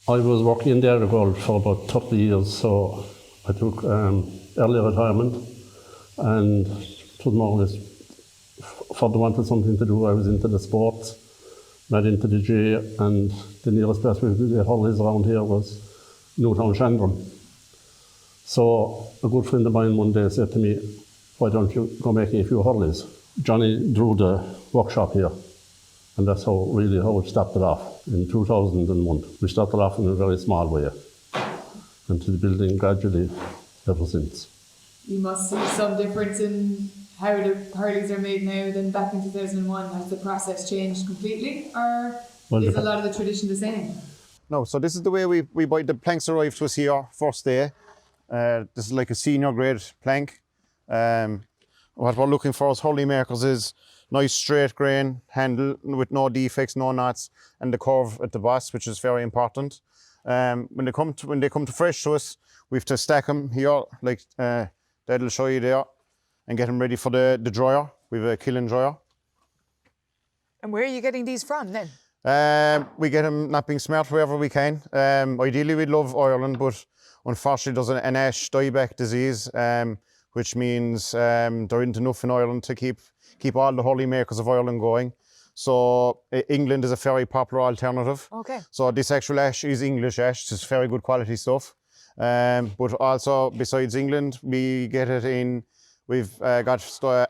I was working in the Araglin for about 30 years, so I took early retirement, and it was more or less for the want of something to do. I was into the sports, not into the GAA, and the nearest place we could get hurleys around here was Newtown Shandron. So a good friend of mine one day said to me, why don't you go making a few hurleys? Johnny drew the workshop here, and that's how it started off in 2001. We started off in a very small way, and to the building gradually ever since. You must see some difference in how the hurleys are made now than back in 2001. Has the process changed completely, or is a lot of the tradition the same? No, so this is the way we buy. The planks arrived to us here first day. This is like a senior grade plank. What we're looking for as hurley makers is nice straight grain handle with no defects, no knots, and the curve at the boss, which is very important. When they come to fresh to us, we have to stack them here, like that'll show you there, and get them ready for the dryer. We have a kiln dryer. And where are you getting these from then? We get them not being smart wherever we can. Ideally, we'd love Ireland, but unfortunately, there's an ash dieback disease, which means there isn't enough in Ireland to keep all the hurley makers of Ireland going. So England is a very popular alternative. Okay. So this actual ash is English ash. It's very good quality stuff. But also, besides England, we get it in. We've got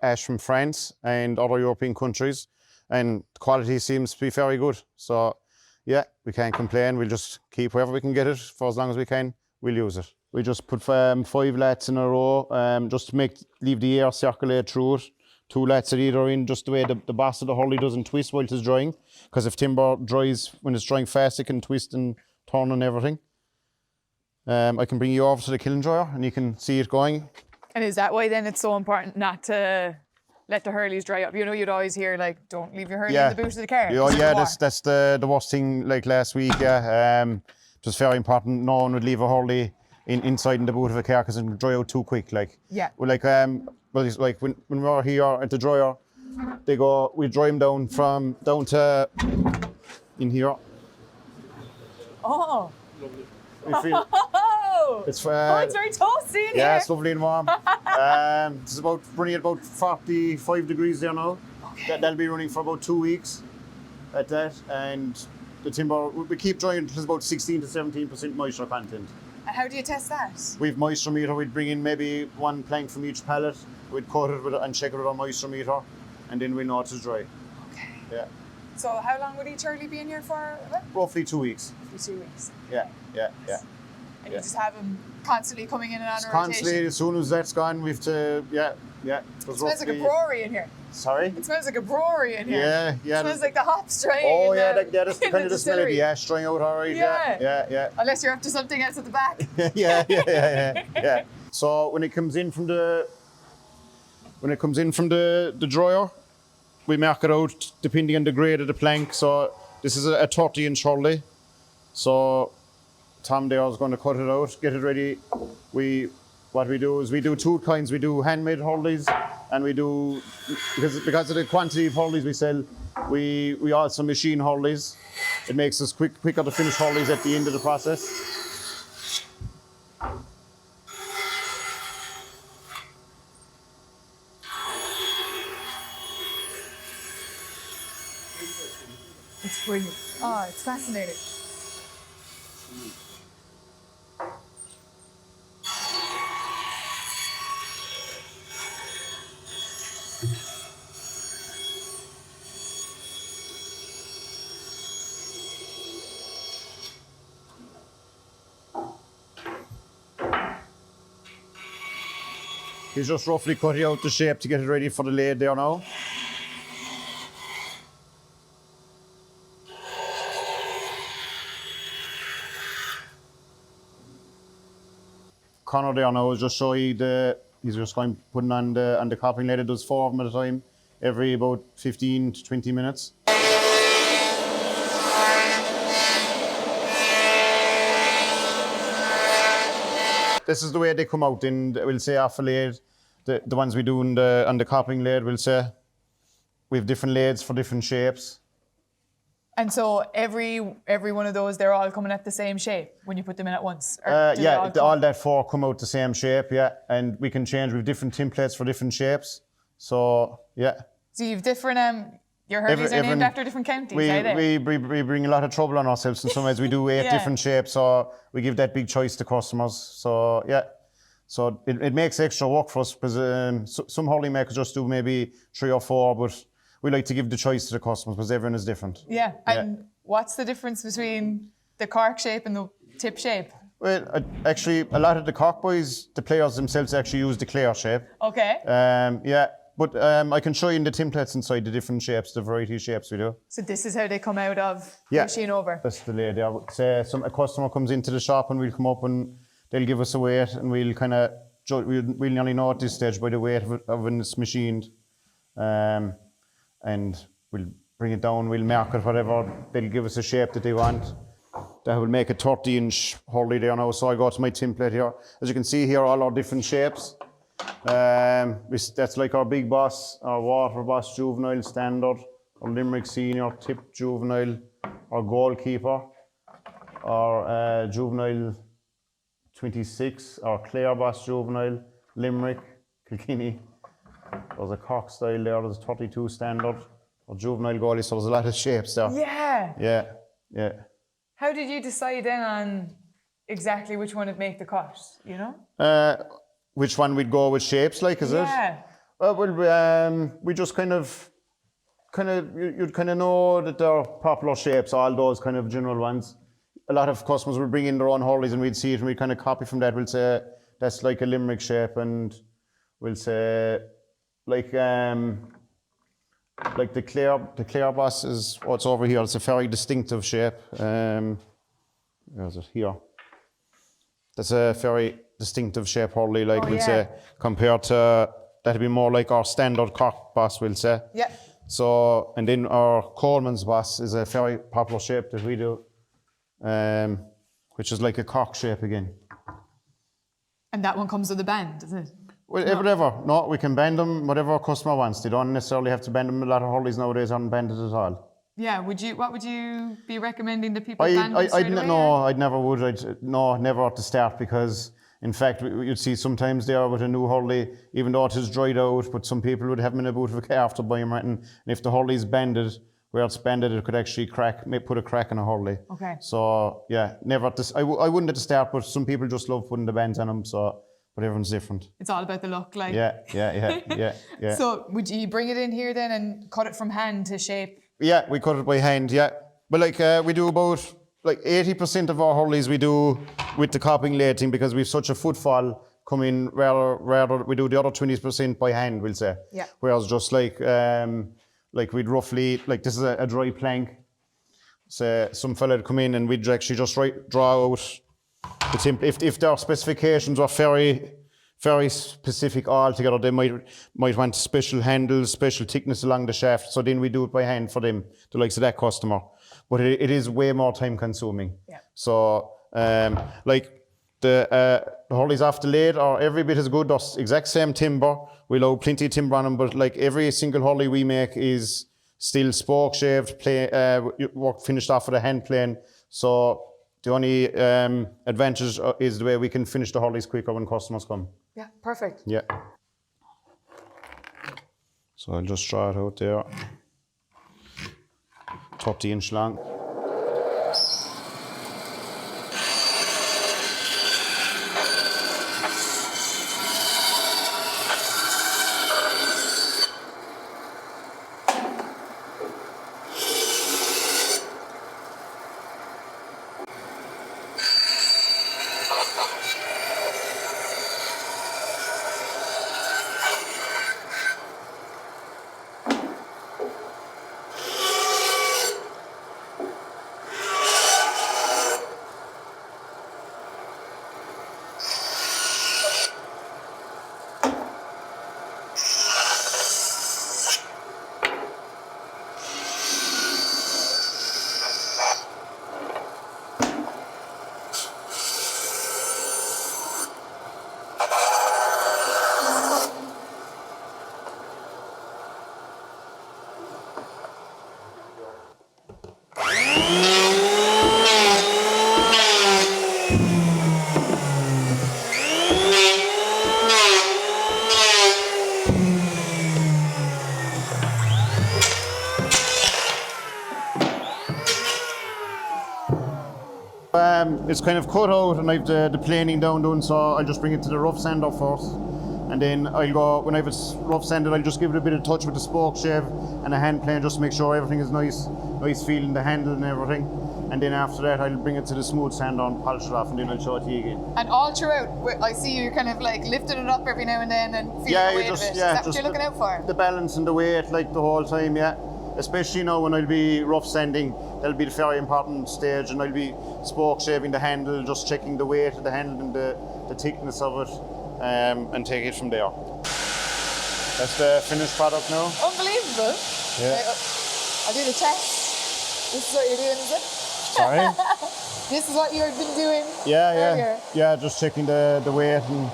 ash from France and other European countries, and the quality seems to be very good. So yeah, we can't complain. We'll just keep wherever we can get it for as long as we can. We'll use it. We just put 5 lats in a row, just to leave the air circulate through it. 2 lats at either end, just the way the boss of the hurley doesn't twist while it's drying. Because if timber dries when it's drying fast, it can twist and turn and everything. I can bring you over to the kiln dryer and you can see it going. And is that why then it's so important not to let the hurleys dry up? You know, you'd always hear like, don't leave your hurley in the boot of the car. That's the worst thing. Like last week, it was very important. No one would leave a hurley inside in the boot of a car because it would dry out too quick. Like, yeah. Well, it's like when we were here at the dryer, we dry them down to in here. Oh. Lovely. It's very toasty in here. Yeah, it's lovely and warm. It's running at about 45 degrees there now. Okay. That'll be running for about 2 weeks at that. And the timber, we keep drying until it's about 16 to 17% moisture content. And how do you test that? We've moisture meter. We'd bring in maybe 1 plank from each pallet. We'd cut it and check it with our moisture meter. And then we know it's dry. Okay. Yeah. So how long would each hurley be in here for? Roughly 2 weeks. Roughly 2 weeks. Yeah. And you just have them constantly coming in and out of constantly, rotation? as soon as that's gone, we have to, yeah. It smells like a brewery in here. Sorry? It smells like a brewery in here. Yeah. It smells like the hops drying. Oh, that's kind of the smell of the ash drying out, all right. Yeah. Unless you're up to something else at the back. Yeah. So when it comes in from the dryer, we mark it out depending on the grade of the plank. So this is a 30-inch hurley. So Tom there is going to cut it out, get it ready. What we do is we do 2 kinds. We do handmade hurleys, and we do because of the quantity of hurleys we sell. We also machine hurleys. It makes us quicker to finish hurleys at the end of the process. It's brilliant. Oh, it's fascinating. He's just roughly cutting out the shape to get it ready for the lathe there now. Connor there now is just showing he's just going putting on the copying lathe. It does 4 of them at a time, every about 15 to 20 minutes. This is the way they come out in, we'll say, off a lathe. The ones we do on the copying lathe, we'll say, we have different lathes for different shapes. And so every one of those, they're all coming at the same shape when you put them in at once? Or do they Yeah, all come- all that 4 come out the same shape, yeah. And we can change with different templates for different shapes. So, yeah. So you've different, your hurleys are named after different counties, are they? We bring a lot of trouble on ourselves in some ways. We do 8 Yeah. different shapes, so we give that big choice to customers. So, yeah. So it makes extra work for us because some hurling makers just do maybe 3 or 4, but we like to give the choice to the customers because everyone is different. Yeah. And what's the difference between the cork shape and the tip shape? Well, actually, a lot of the Cork boys, the players themselves actually use the clear shape. Okay. Yeah, but I can show you in the templates inside the different shapes, the variety of shapes we do. So this is how they come out of Yeah. machine over. That's the lady. I would say a customer comes into the shop and we'll come up and they'll give us a weight and we'll kind of, we'll nearly know at this stage by the weight of when it's machined. And we'll bring it down, we'll mark it, whatever. They'll give us a shape that they want. That will make a 30-inch hurley there now. So I go to my template here. As you can see here, all our different shapes. That's like our big boss, our water boss, juvenile, standard, our Limerick senior, tip juvenile, our goalkeeper, our juvenile 26, our Clare boss juvenile, Limerick, Kilkenny. There's a Cork style there, there's 32 standard, our juvenile goalie, so there's a lot of shapes there. Yeah. Yeah. How did you decide then on exactly which one would make the cut, you know? Which one we'd go with shapes, like, is it? Yeah. Well, we just you'd kind of know that they're popular shapes, all those kind of general ones. A lot of customers will bring in their own hurleys and we'd see it and we'd kind of copy from that. We'll say, that's like a Limerick shape, and we'll say, like the Clare boss is what's over here. It's a very distinctive shape. Where is it? Here. That's a very distinctive shape hurley, like we'll say, compared to, that'd be more like our standard Cork boss, we'll say. Yeah. So, and then our Coleman's boss is a very popular shape that we do, which is like a Cork shape again. And that one comes with a band, does it? Well, whatever. No, we can bend them whatever our customer wants. They don't necessarily have to bend them. A lot of hurleys nowadays aren't bended at all. Yeah. What would you be recommending the people band them I'd straight away? no, I'd never would. Never at the start, because in fact you'd see sometimes there with a new hurley, even though it is dried out, but some people would have them in a boot of a car after buying them. And if the hurley's bended, where it's bended, it could actually crack, put a crack in a hurley. Okay. So yeah, never at this. I wouldn't at the start, but some people just love putting the bands on them. So, but everyone's different. It's all about the look, like. Yeah. So would you bring it in here then and cut it from hand to shape? Yeah, we cut it by hand, yeah. But like we do about like 80% of our hurleys we do with the copying lathing, because we've such a footfall coming, rather we do the other 20% by hand, we'll say. Yeah. Whereas just like we'd roughly, like this is a dry plank. So some fella would come in and we'd actually just draw out the template. If their specifications were very specific altogether, they might want special handles, special thickness along the shaft. So then we do it by hand for them, the likes of that customer. But it is way more time consuming. Yeah. So like the hurleys off the lathe are every bit as good. They're exact same timber. We allow plenty of timber on them, but like every single hurley we make is still spoke shaved, work finished off with a hand plane. So the only advantage is the way we can finish the hurleys quicker when customers come. Yeah, perfect. Yeah. So I'll just draw it out there. 30-inch long. It's kind of cut out and I've the planing down, so I'll just bring it to the rough sander first. And then I'll go, when I've it's rough sanded, I'll just give it a bit of touch with the spoke shave and a hand plane just to make sure everything is nice feeling the handle and everything. And then after that, I'll bring it to the smooth sander and polish it off, and then I'll show it to you again. And all throughout, I see you kind of like lifting it up every now and then and feeling the weight of it. Is that what you're looking out for? The balance and the weight, like the whole time, yeah. Especially now when I'll be rough sanding, that'll be the very important stage, and I'll be spoke shaving the handle, just checking the weight of the handle and the thickness of it, and take it from there. That's the finished product now. Unbelievable. Yeah. I'll do the test. This is what you're doing, is it? Sorry? This is what you've been doing Yeah. Yeah, just checking the weight. And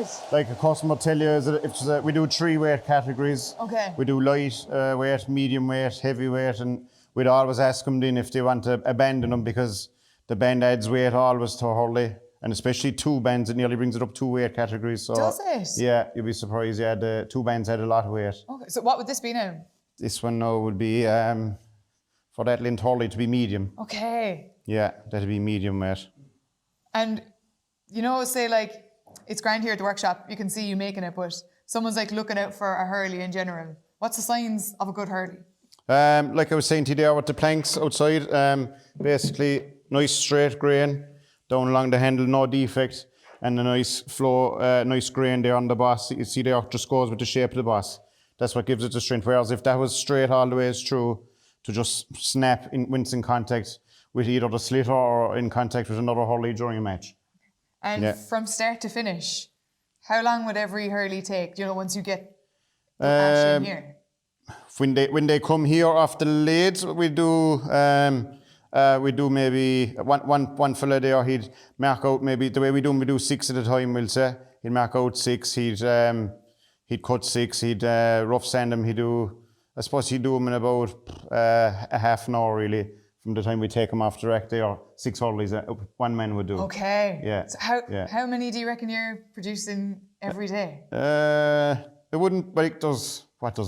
Yes. like a customer tell you, we do 3 weight categories. Okay. We do light weight, medium weight, heavy weight, and we'd always ask them then if they want to abandon them, because the band adds weight always to a hurley, and especially 2 bands, it nearly brings it up 2 weight categories. So Does it? yeah, you'd be surprised. Yeah, the 2 bands add a lot of weight. Okay. So what would this be now? This one now would be for that length hurley to be medium. Okay. Yeah, that'd be medium weight. And say like it's grand here at the workshop, you can see you making it, but someone's like looking out for a hurley in general. What's the signs of a good hurley? Like I was saying to you there with the planks outside, basically nice straight grain down along the handle, no defect, and a nice flow, nice grain there on the boss. You see there, just goes with the shape of the boss. That's what gives it the strength. Whereas if that was straight all the way through, to just snap when it's in contact with either the slitter or in contact with another hurley during a match. And from start to finish, how long would every hurley take? Once you get the ash in here. When they come here off the lathe, we do maybe one fella there. He'd mark out maybe the way we do 6 at a time. We'll say he'd mark out 6. He'd cut 6. He'd rough sand them. He'd do them in about a half an hour really. From the time we take them off the rack, they are 6 hurleys one man would do. Okay. Yeah. So how many do you reckon you're producing every day? It wouldn't like there's about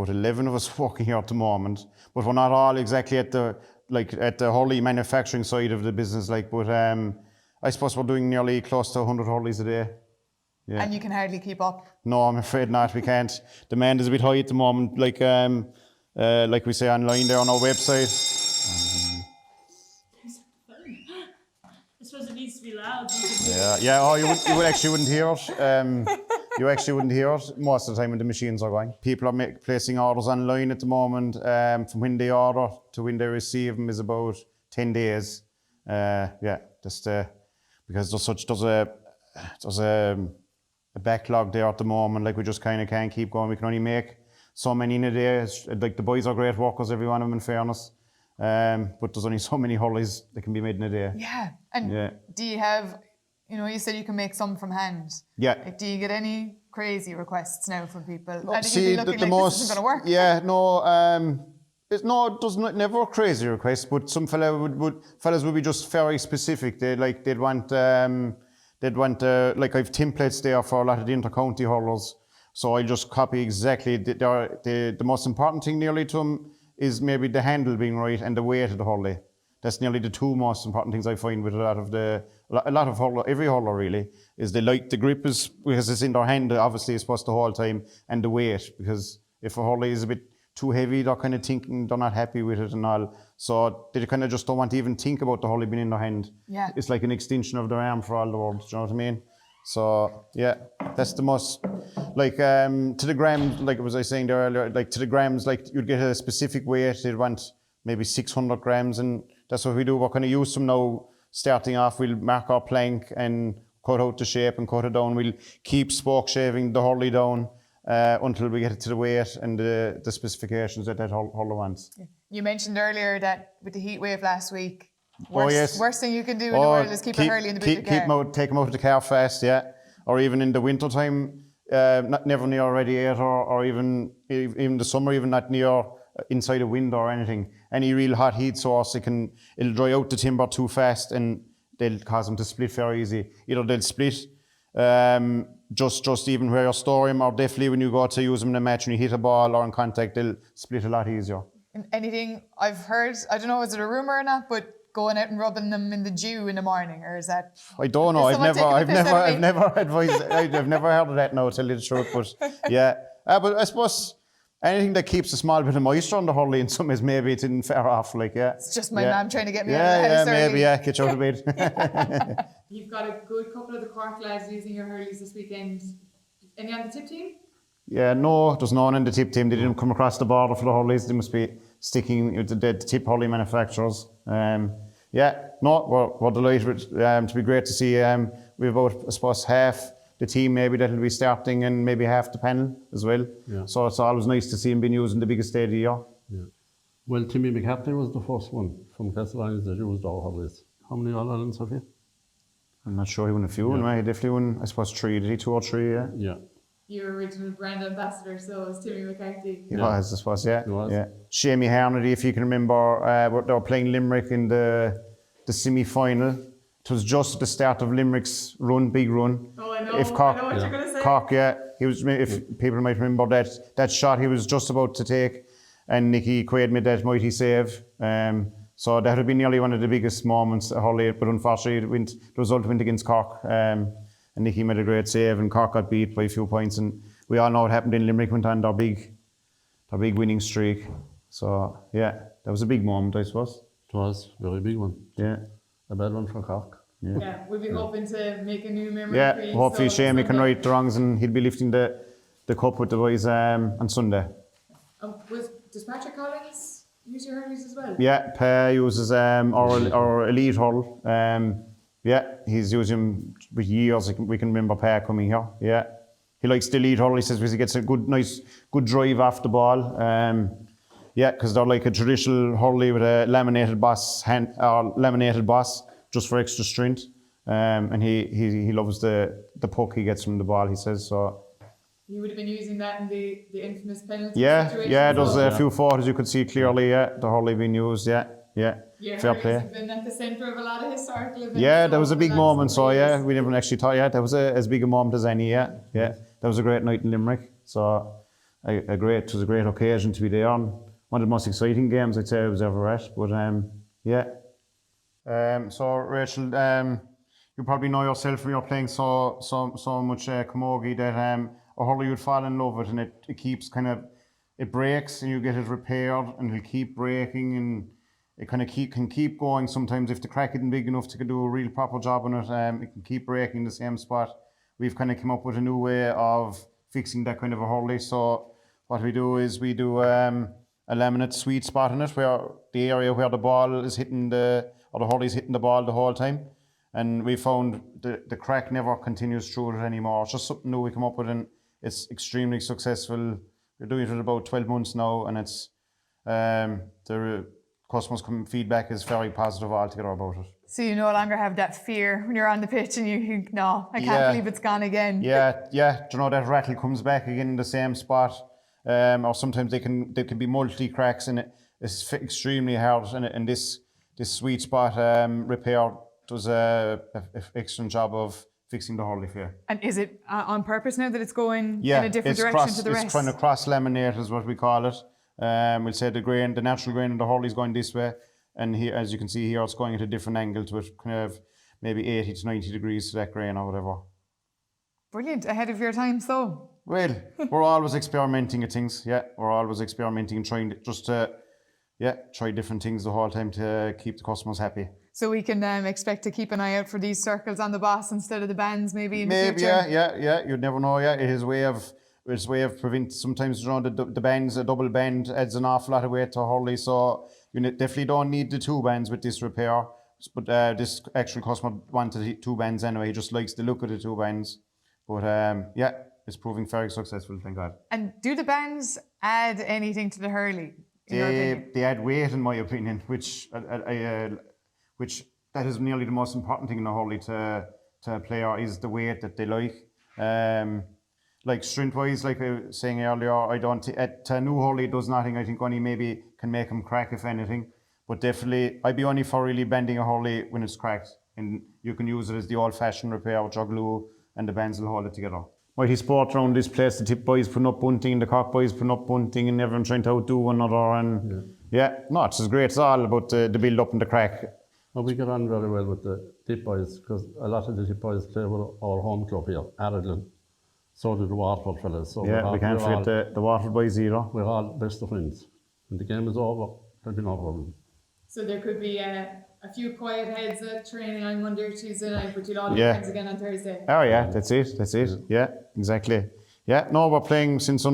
11 of us working here at the moment, but we're not all exactly at the hurley manufacturing side of the business. But I suppose we're doing nearly close to 100 hurleys a day. Yeah. And you can hardly keep up. No, I'm afraid not. We can't. Demand is a bit high at the moment. Like we say online there on our website. I suppose it needs to be loud. Yeah. Oh, you wouldn't hear it. You actually wouldn't hear it most of the time when the machines are going. People are placing orders online at the moment. From when they order to when they receive them is about 10 days. Because there's a backlog there at the moment. Like we just kind of can't keep going. We can only make so many in a day. Like the boys are great workers, every one of them, in fairness. But there's only so many hurleys that can be made in a day. Yeah. And do you have, you said you can make some from hand. Yeah. Like, do you get any crazy requests now from people? No, Are you looking like this isn't going to work? Yeah, no. There's never crazy requests, but some fellas would be just very specific. They'd want like I've templates there for a lot of the intercounty hurlers. So I just copy exactly. The most important thing nearly to them is maybe the handle being right and the weight of the hurley. That's nearly the 2 most important things I find with every hurler really, is they like the grip is because it's in their hand, obviously it's supposed the whole time, and the weight, because if a hurley is a bit too heavy, they're kind of thinking they're not happy with it and all. So they kind of just don't want to even think about the hurley being in their hand. Yeah. It's like an extension of their arm for all the world, do you know what I mean? So yeah, that's the most, to the grams, like was I saying there earlier, like to the grams, like you'd get a specific weight, they'd want maybe 600 grams, and that's what we do. We're kind of used to them now. Starting off, we'll mark our plank and cut out the shape and cut it down. We'll keep spoke shaving the hurley down until we get it to the weight and the specifications that hurler wants. You mentioned earlier that with the heat wave last week, yes. Worst thing you can do in the world is keep a hurley in the boot of the car. Take them out of the car fast, yeah. Or even in the winter time, never near a radiator, or even the summer, even not near inside a window or anything. Any real hot heat source, it'll dry out the timber too fast and they'll cause them to split very easy. Either they'll split just even where you store them, or definitely when you go to use them in a match and you hit a ball or in contact, they'll split a lot easier. And anything I've heard, I don't know, is it a rumour or not, but going out and rubbing them in the dew in the morning, or is that? I don't know. Is someone I've taking the piss out of me? never advised. I've never heard of that now, to tell you the truth. But yeah, but I suppose anything that keeps a small bit of moisture on the hurley in some is maybe it didn't fare off. Like It's just my yeah. mum trying to get me out of the house early. Maybe get you out of bed. You've got a good couple of the Cork lads using your hurleys this weekend. Any on the tip team? Yeah, no, there's no one in the tip team. They didn't come across the border for the hurleys. They must be sticking with the tip hurley manufacturers. Yeah, no, we're delighted. To be great to see. We've about, I suppose, half the team maybe that'll be starting and maybe half the panel as well. Yeah. So it's always nice to see him being used in the biggest day of the year. Yeah. Well, Timmy McCarthy was the first one from Castlein's that used our hurleys. How many All-Irelands have you? I'm not sure he won a few. Yeah. He definitely won, I suppose, 3. Did he 2 or 3? Yeah. Yeah. Your original brand ambassador, so it was Timmy McCarthy. He was, I suppose, yeah. He was. Yeah. Shamey Harnedy, if you can remember, they were playing Limerick in the semi-final. It was just at the start of Limerick's big run. Oh, I know. If Cork, I know what you're going to say. Cork, yeah. He was, if people might remember that shot he was just about to take, and Nicky Quaid made that mighty save. So that would be nearly one of the biggest moments at Hurley, but unfortunately the result went against Cork. And Nicky made a great save, and Cork got beat by a few points. And we all know what happened in Limerick, went on their big winning streak. So yeah, that was a big moment, I suppose. It was a very big one. Yeah. A bad one for Cork. Yeah, we'll be hoping to make a new memory for Yeah, you. hopefully so Shamey can Sunday. right the wrongs and he'll be lifting the cup with the boys on Sunday. Does Patrick Collins use your hurleys as well? Yeah, Pa uses our elite hurl. Yeah, he's used him with years. We can remember Pa coming here. Yeah, he likes the elite hurl. He says because he gets a good drive off the ball. Yeah, because they're like a traditional hurley with a laminated boss just for extra strength. And he loves the puck he gets from the ball. He says so. You would have been using that in the infamous penalty Yeah, situation. yeah. There's so a few photos you could see clearly. Yeah, the hurley being used. Yeah. your Fair hurleys play. have been at the centre of a lot of historical events. Yeah, that was a big over the last moment. So couple of yeah, years. we never actually thought. Yeah, that was as big a moment as any. Yeah, that was a great night in Limerick. So it was a great occasion to be there. And one of the most exciting games I'd say I was ever at. But yeah. So Rachel, you probably know yourself when you're playing so much camogie that a hurley you'd fall in love with, and it keeps it breaks and you get it repaired and it'll keep breaking and it can keep going. Sometimes if the crack isn't big enough to do a real proper job on it, it can keep breaking in the same spot. We've come up with a new way of fixing that kind of a hurley. So what we do is we do a laminate sweet spot in it, where the area where the ball is hitting the hurley's hitting the ball the whole time. And we found the crack never continues through it anymore. It's just something new we come up with, and it's extremely successful. We're doing it for about 12 months now, and it's the customers' feedback is very positive altogether about it. So you no longer have that fear when you're on the pitch and you think, no, I can't believe it's gone again. Yeah. Do you know that rattle comes back again in the same spot? Or sometimes they can be multi cracks, and it's extremely hard. And this sweet spot repair does a excellent job of fixing the hurley for you. And is it on purpose now that it's going in a different direction to the rest? It's trying to cross laminate is what we call it. We'll say the natural grain in the hurley is going this way, and here, as you can see here, it's going at a different angle to it, kind of maybe 80 to 90 degrees to that grain or whatever. Brilliant, ahead of your time, so. Well, we're always experimenting at things. Yeah, we're always experimenting and trying to try different things the whole time to keep the customers happy. So we can expect to keep an eye out for these circles on the boss instead of the bands maybe in the future? Yeah. You'd never know, yeah. It's a way of preventing, sometimes, you know, the bands, a double band adds an awful lot of weight to a hurley, so you definitely don't need the 2 bands with this repair. But this actual customer wanted 2 bands anyway. He just likes the look of the 2 bands. But it's proving very successful, thank God. And do the bands add anything to the hurley? In your opinion? They add weight, in my opinion, which that is nearly the most important thing in a hurley to a player, is the weight that they like. like strength-wise, like I was saying earlier, I don't, at New Hurley it does nothing. I think only maybe can make them crack, if anything. But definitely, I'd be only for really bending a hurley when it's cracked. And you can use it as the old-fashioned repair with your glue and the bands will hold it together. Mighty sport around this place, the Tip boys putting up bunting and the Cork boys putting up bunting and everyone trying to outdo one another. And no, it's as great. It's all about the build-up and the crack. Well, we get on very well with the Tip boys because a lot of the Tip boys play with our home club here, Araglin. So do the Waterford fellas. So we can't forget the Waterford boys either. We're all best of friends. When the game is over, there'll be no problem. So there could be a few quiet heads at training on Monday or Tuesday night, but you'll all be friends again on Thursday. Oh yeah, that's it. Yeah, exactly. Yeah, no, we're playing since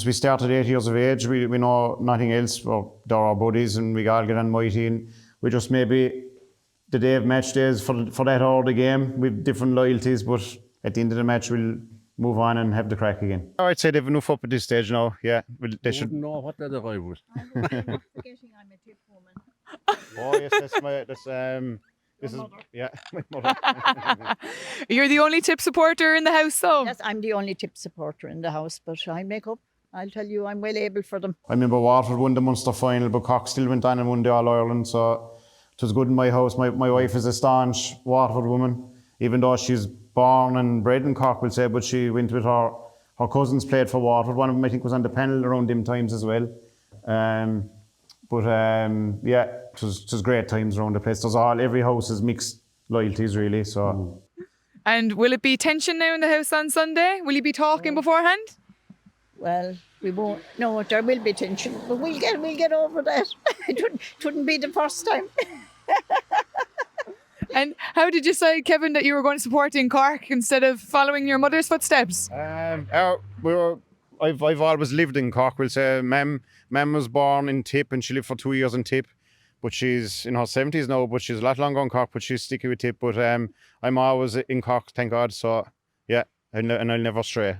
we started 8 years of age. We know nothing else. They're our buddies and we all get on mighty and we just maybe the day of match days for that hour of the game with different loyalties, but at the end of the match we'll move on and have the crack again. I'd say they've enough up at this stage now. Yeah, they should know what they're arrive with. I'm forgetting I'm a tip woman. Oh yes, this is my mother. You're the only tip supporter in the house, though. Yes, I'm the only tip supporter in the house, but I make up. I'll tell you, I'm well able for them. I remember Waterford won the Munster final, but Cork still went on and won the All-Ireland, so it was good in my house. My wife is a staunch Waterford woman, even though she's born and bred in Cork, we'll say, but she went with her cousins played for Waterford. One of them, I think, was on the panel around them times as well. It was great times around the place. Every house is mixed loyalties, really. So. And will it be tension now in the house on Sunday? Will you be talking beforehand? Well, we won't. No, there will be tension, but we'll get over that. It wouldn't be the first time. And how did you decide, Kevin, that you were going to support in Cork instead of following your mother's footsteps? I've always lived in Cork. We'll say, Mum was born in Tip and she lived for 2 years in Tip, but she's in her 70s now. But she's a lot longer in Cork, but she's sticky with Tip. But I'm always in Cork, thank God. So yeah, and I'll never stray.